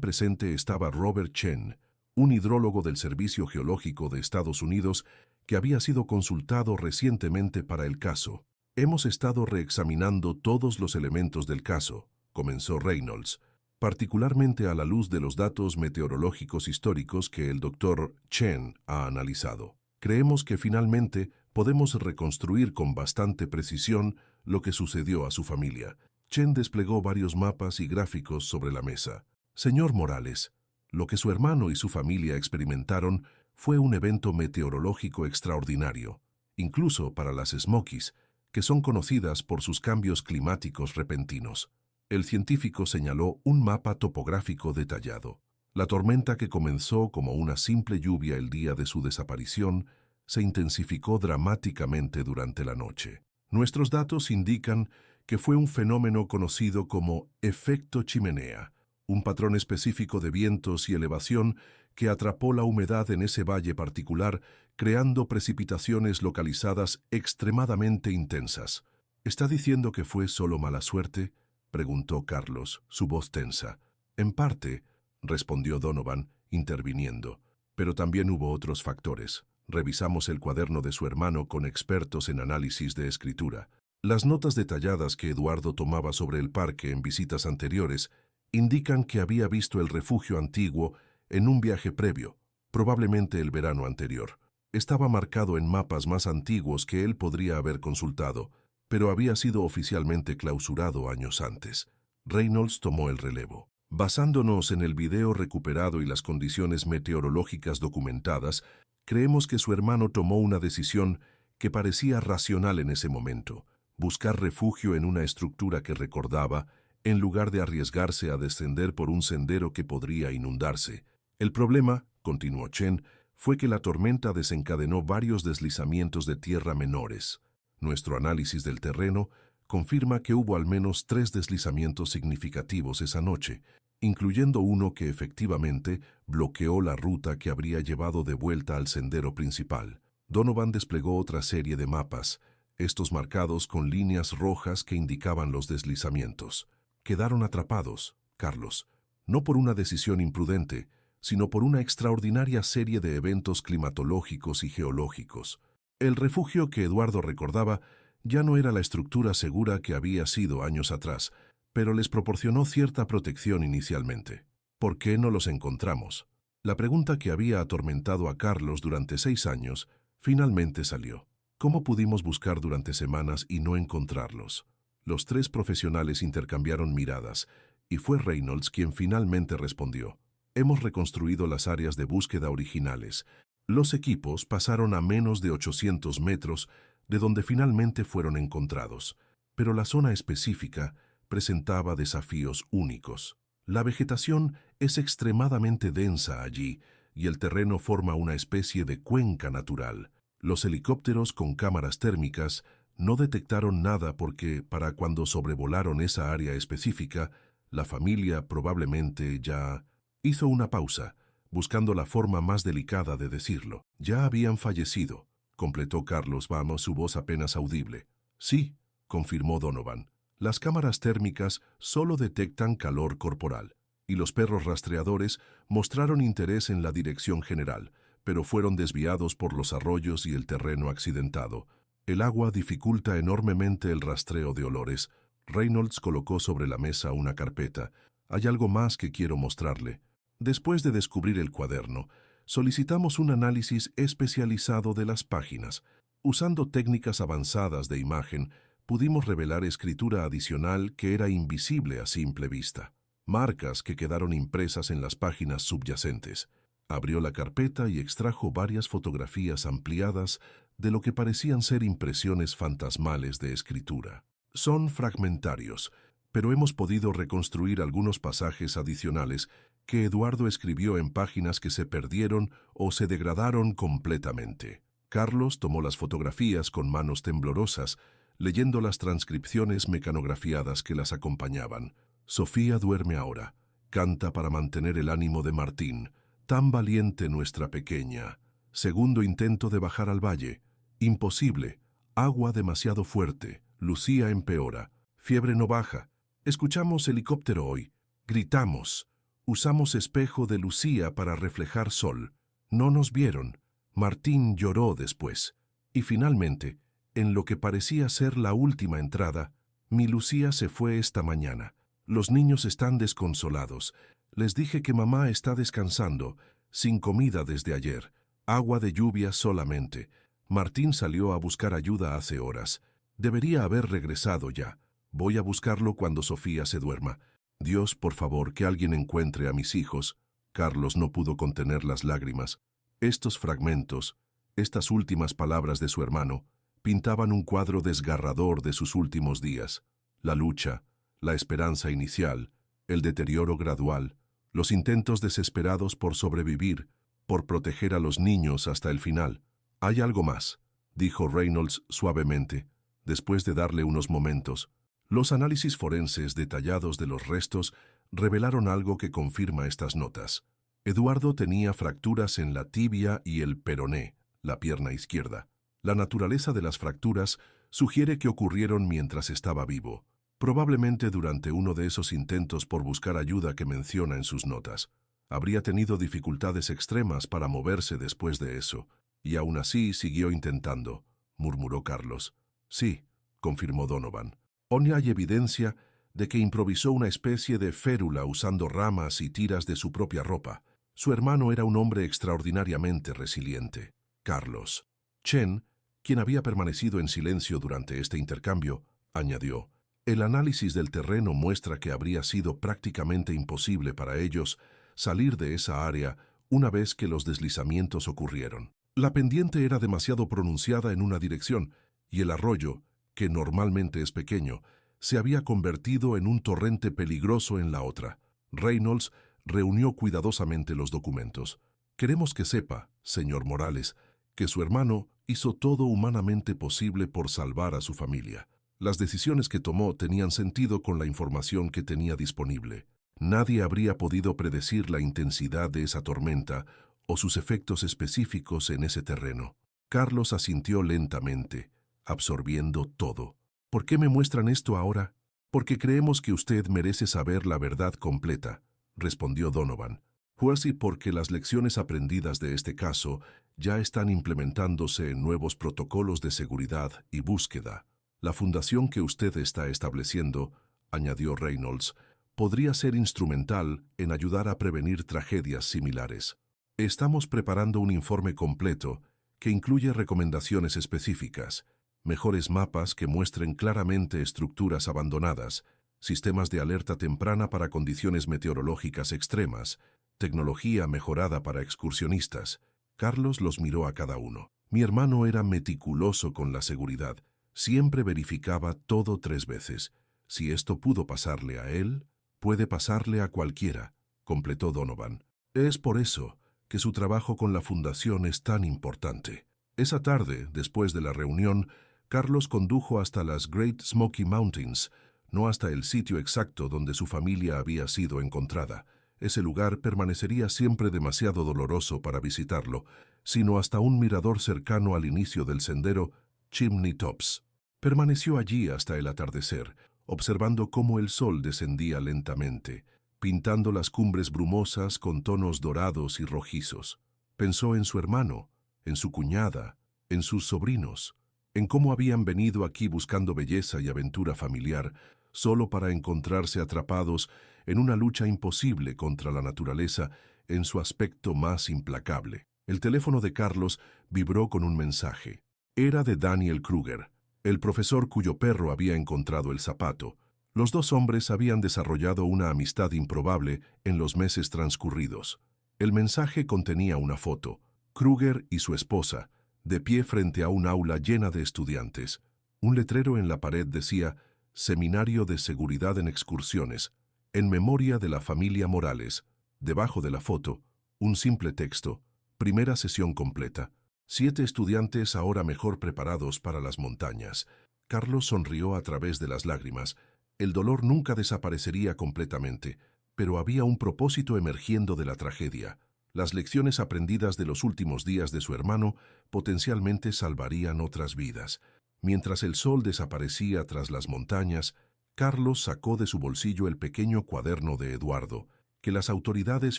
presente estaba Robert Chen, un hidrólogo del Servicio Geológico de Estados Unidos que había sido consultado recientemente para el caso. Hemos estado reexaminando todos los elementos del caso, comenzó Reynolds, particularmente a la luz de los datos meteorológicos históricos que el Dr. Chen ha analizado. Creemos que finalmente podemos reconstruir con bastante precisión lo que sucedió a su familia. Chen desplegó varios mapas y gráficos sobre la mesa. Señor Morales, lo que su hermano y su familia experimentaron fue un evento meteorológico extraordinario, incluso para las Smokies, que son conocidas por sus cambios climáticos repentinos. El científico señaló un mapa topográfico detallado. La tormenta que comenzó como una simple lluvia el día de su desaparición se intensificó dramáticamente durante la noche. Nuestros datos indican que fue un fenómeno conocido como efecto chimenea, un patrón específico de vientos y elevación que atrapó la humedad en ese valle particular, creando precipitaciones localizadas extremadamente intensas. ¿Está diciendo que fue solo mala suerte?, preguntó Carlos, su voz tensa. En parte, respondió Donovan, interviniendo, pero también hubo otros factores. Revisamos el cuaderno de su hermano con expertos en análisis de escritura. Las notas detalladas que Eduardo tomaba sobre el parque en visitas anteriores indican que había visto el refugio antiguo en un viaje previo, probablemente el verano anterior. Estaba marcado en mapas más antiguos que él podría haber consultado, pero había sido oficialmente clausurado años antes. Reynolds tomó el relevo. Basándonos en el video recuperado y las condiciones meteorológicas documentadas, creemos que su hermano tomó una decisión que parecía racional en ese momento: buscar refugio en una estructura que recordaba, en lugar de arriesgarse a descender por un sendero que podría inundarse. El problema, continuó Chen, fue que la tormenta desencadenó varios deslizamientos de tierra menores. Nuestro análisis del terreno confirma que hubo al menos 3 deslizamientos significativos esa noche, incluyendo uno que efectivamente bloqueó la ruta que habría llevado de vuelta al sendero principal. Donovan desplegó otra serie de mapas, estos marcados con líneas rojas que indicaban los deslizamientos. Quedaron atrapados, Carlos, no por una decisión imprudente, sino por una extraordinaria serie de eventos climatológicos y geológicos. El refugio que Eduardo recordaba ya no era la estructura segura que había sido años atrás, pero les proporcionó cierta protección inicialmente. ¿Por qué no los encontramos? La pregunta que había atormentado a Carlos durante 6 años finalmente salió. ¿Cómo pudimos buscar durante semanas y no encontrarlos? Los 3 profesionales intercambiaron miradas, y fue Reynolds quien finalmente respondió. Hemos reconstruido las áreas de búsqueda originales. Los equipos pasaron a menos de 800 metros de donde finalmente fueron encontrados, pero la zona específica presentaba desafíos únicos. La vegetación es extremadamente densa allí y el terreno forma una especie de cuenca natural. Los helicópteros con cámaras térmicas no detectaron nada porque, para cuando sobrevolaron esa área específica, la familia probablemente ya hizo una pausa, buscando la forma más delicada de decirlo. Ya habían fallecido, completó Carlos, su voz apenas audible. Sí, confirmó Donovan. Las cámaras térmicas solo detectan calor corporal, y los perros rastreadores mostraron interés en la dirección general, pero fueron desviados por los arroyos y el terreno accidentado. El agua dificulta enormemente el rastreo de olores. Reynolds colocó sobre la mesa una carpeta. Hay algo más que quiero mostrarle. Después de descubrir el cuaderno, solicitamos un análisis especializado de las páginas. Usando técnicas avanzadas de imagen, pudimos revelar escritura adicional que era invisible a simple vista. Marcas que quedaron impresas en las páginas subyacentes. Abrió la carpeta y extrajo varias fotografías ampliadas de lo que parecían ser impresiones fantasmales de escritura. Son fragmentarios, pero hemos podido reconstruir algunos pasajes adicionales que Eduardo escribió en páginas que se perdieron o se degradaron completamente. Carlos tomó las fotografías con manos temblorosas, leyendo las transcripciones mecanografiadas que las acompañaban. Sofía duerme ahora, canta para mantener el ánimo de Martín. Tan valiente nuestra pequeña. Segundo intento de bajar al valle. Imposible. Agua demasiado fuerte. Lucía empeora. Fiebre no baja. Escuchamos helicóptero hoy. Gritamos. Usamos espejo de Lucía para reflejar sol. No nos vieron. Martín lloró después. Y finalmente, en lo que parecía ser la última entrada, mi Lucía se fue esta mañana. Los niños están desconsolados. Les dije que mamá está descansando, sin comida desde ayer. Agua de lluvia solamente. Martín salió a buscar ayuda hace horas. Debería haber regresado ya. Voy a buscarlo cuando Sofía se duerma. Dios, por favor, que alguien encuentre a mis hijos. Carlos no pudo contener las lágrimas. Estos fragmentos, estas últimas palabras de su hermano, pintaban un cuadro desgarrador de sus últimos días. La lucha, la esperanza inicial, el deterioro gradual, los intentos desesperados por sobrevivir, por proteger a los niños hasta el final. «Hay algo más», dijo Reynolds suavemente, después de darle unos momentos. Los análisis forenses detallados de los restos revelaron algo que confirma estas notas. Eduardo tenía fracturas en la tibia y el peroné, la pierna izquierda. La naturaleza de las fracturas sugiere que ocurrieron mientras estaba vivo, probablemente durante uno de esos intentos por buscar ayuda que menciona en sus notas. Habría tenido dificultades extremas para moverse después de eso, y aún así siguió intentando, murmuró Carlos. Sí, confirmó Donovan. Aún hay evidencia de que improvisó una especie de férula usando ramas y tiras de su propia ropa. Su hermano era un hombre extraordinariamente resiliente. Carlos. Chen, quien había permanecido en silencio durante este intercambio, añadió: el análisis del terreno muestra que habría sido prácticamente imposible para ellos salir de esa área una vez que los deslizamientos ocurrieron. La pendiente era demasiado pronunciada en una dirección, y el arroyo, que normalmente es pequeño, se había convertido en un torrente peligroso en la otra. Reynolds reunió cuidadosamente los documentos. Queremos que sepa, señor Morales, que su hermano hizo todo humanamente posible por salvar a su familia. Las decisiones que tomó tenían sentido con la información que tenía disponible. Nadie habría podido predecir la intensidad de esa tormenta o sus efectos específicos en ese terreno. Carlos asintió lentamente, absorbiendo todo. ¿Por qué me muestran esto ahora? Porque creemos que usted merece saber la verdad completa, respondió Donovan. Pues y porque las lecciones aprendidas de este caso ya están implementándose en nuevos protocolos de seguridad y búsqueda. La fundación que usted está estableciendo, añadió Reynolds, podría ser instrumental en ayudar a prevenir tragedias similares. Estamos preparando un informe completo que incluye recomendaciones específicas, mejores mapas que muestren claramente estructuras abandonadas, sistemas de alerta temprana para condiciones meteorológicas extremas, tecnología mejorada para excursionistas. Carlos los miró a cada uno. Mi hermano era meticuloso con la seguridad. Siempre verificaba todo 3 veces. Si esto pudo pasarle a él, puede pasarle a cualquiera, completó Donovan. Es por eso que su trabajo con la fundación es tan importante. Esa tarde, después de la reunión, Carlos condujo hasta las Great Smoky Mountains, no hasta el sitio exacto donde su familia había sido encontrada. Ese lugar permanecería siempre demasiado doloroso para visitarlo, sino hasta un mirador cercano al inicio del sendero Chimney Tops. Permaneció allí hasta el atardecer, observando cómo el sol descendía lentamente, pintando las cumbres brumosas con tonos dorados y rojizos. Pensó en su hermano, en su cuñada, en sus sobrinos, en cómo habían venido aquí buscando belleza y aventura familiar, solo para encontrarse atrapados en una lucha imposible contra la naturaleza en su aspecto más implacable. El teléfono de Carlos vibró con un mensaje. Era de Daniel Kruger, el profesor cuyo perro había encontrado el zapato. Los 2 hombres habían desarrollado una amistad improbable en los meses transcurridos. El mensaje contenía una foto: Kruger y su esposa, de pie frente a un aula llena de estudiantes. Un letrero en la pared decía: Seminario de Seguridad en Excursiones, en memoria de la familia Morales. Debajo de la foto, un simple texto: primera sesión completa. 7 estudiantes ahora mejor preparados para las montañas. Carlos sonrió a través de las lágrimas. El dolor nunca desaparecería completamente, pero había un propósito emergiendo de la tragedia. Las lecciones aprendidas de los últimos días de su hermano potencialmente salvarían otras vidas. Mientras el sol desaparecía tras las montañas, Carlos sacó de su bolsillo el pequeño cuaderno de Eduardo, que las autoridades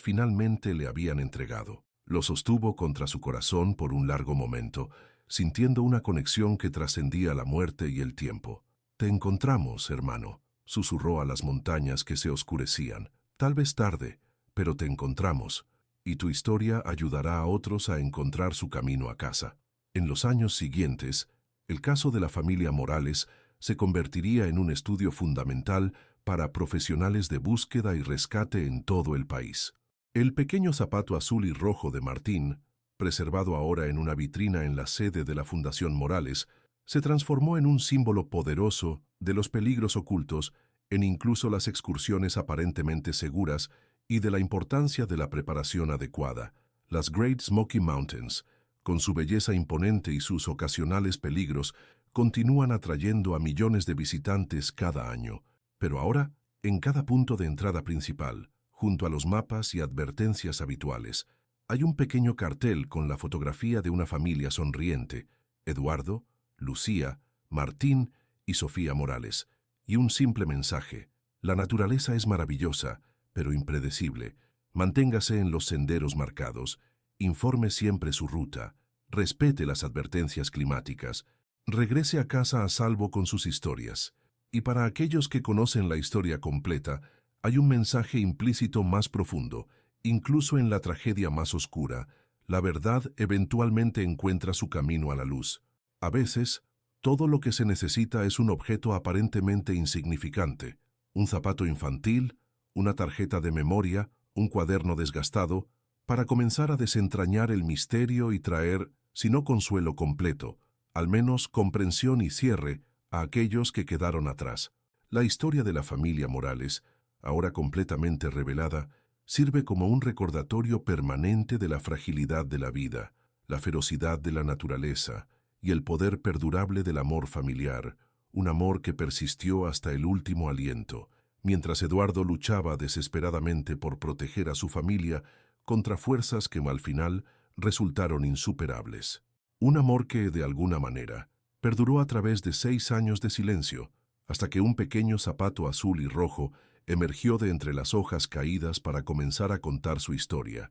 finalmente le habían entregado. Lo sostuvo contra su corazón por un largo momento, sintiendo una conexión que trascendía la muerte y el tiempo. «Te encontramos, hermano», susurró a las montañas que se oscurecían. «Tal vez tarde, pero te encontramos, y tu historia ayudará a otros a encontrar su camino a casa». En los años siguientes, el caso de la familia Morales se convertiría en un estudio fundamental para profesionales de búsqueda y rescate en todo el país. El pequeño zapato azul y rojo de Martín, preservado ahora en una vitrina en la sede de la Fundación Morales, se transformó en un símbolo poderoso de los peligros ocultos en incluso las excursiones aparentemente seguras y de la importancia de la preparación adecuada. Las Great Smoky Mountains, con su belleza imponente y sus ocasionales peligros, continúan atrayendo a millones de visitantes cada año. Pero ahora, en cada punto de entrada principal, junto a los mapas y advertencias habituales, hay un pequeño cartel con la fotografía de una familia sonriente: Eduardo, Lucía, Martín y Sofía Morales, y un simple mensaje: la naturaleza es maravillosa, pero impredecible. Manténgase en los senderos marcados, informe siempre su ruta, respete las advertencias climáticas, regrese a casa a salvo con sus historias. Y para aquellos que conocen la historia completa, hay un mensaje implícito más profundo. Incluso en la tragedia más oscura, la verdad eventualmente encuentra su camino a la luz. A veces, todo lo que se necesita es un objeto aparentemente insignificante: un zapato infantil, una tarjeta de memoria, un cuaderno desgastado, para comenzar a desentrañar el misterio y traer, si no consuelo completo, al menos comprensión y cierre a aquellos que quedaron atrás. La historia de la familia Morales, ahora completamente revelada, sirve como un recordatorio permanente de la fragilidad de la vida, la ferocidad de la naturaleza y el poder perdurable del amor familiar, un amor que persistió hasta el último aliento, mientras Eduardo luchaba desesperadamente por proteger a su familia contra fuerzas que al final resultaron insuperables. Un amor que, de alguna manera, perduró a través de 6 años de silencio, hasta que un pequeño zapato azul y rojo emergió de entre las hojas caídas para comenzar a contar su historia.